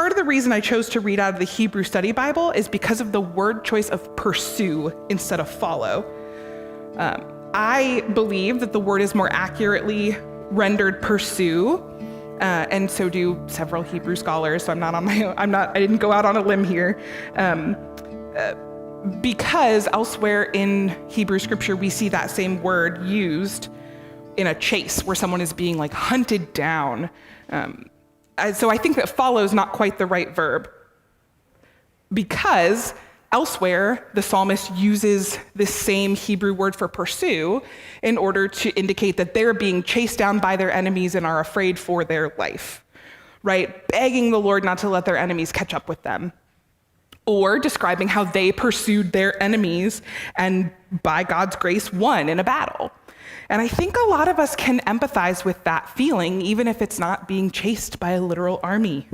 part of the reason I chose to read out of the Hebrew Study Bible is because of the word choice of pursue instead of follow. I believe that the word is more accurately rendered pursue, and so do several Hebrew scholars. So I didn't go out on a limb here. Because elsewhere in Hebrew scripture, we see that same word used in a chase where someone is being like hunted down. So I think that follow is not quite the right verb, because elsewhere the psalmist uses this same Hebrew word for pursue in order to indicate that they're being chased down by their enemies and are afraid for their life, right? Begging the Lord not to let their enemies catch up with them, or describing how they pursued their enemies and by God's grace won in a battle. And I think a lot of us can empathize with that feeling, even if it's not being chased by a literal army.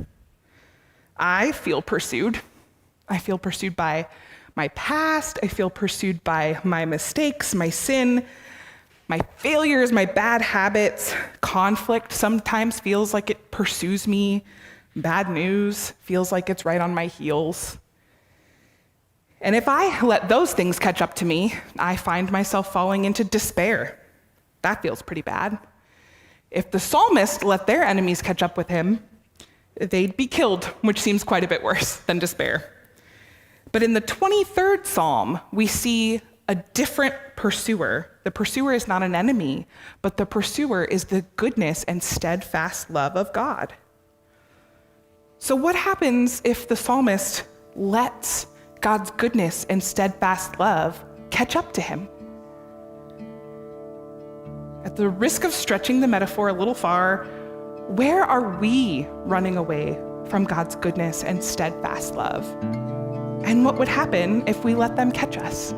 I feel pursued. I feel pursued by my past. I feel pursued by my mistakes, my sin, my failures, my bad habits. Conflict sometimes feels like it pursues me. Bad news feels like it's right on my heels. And if I let those things catch up to me, I find myself falling into despair. That feels pretty bad. If the psalmist let their enemies catch up with him, they'd be killed, which seems quite a bit worse than despair. But in the 23rd Psalm, we see a different pursuer. The pursuer is not an enemy, but the pursuer is the goodness and steadfast love of God. So what happens if the psalmist lets God's goodness and steadfast love catch up to him? At the risk of stretching the metaphor a little far, where are we running away from God's goodness and steadfast love? And what would happen if we let them catch us?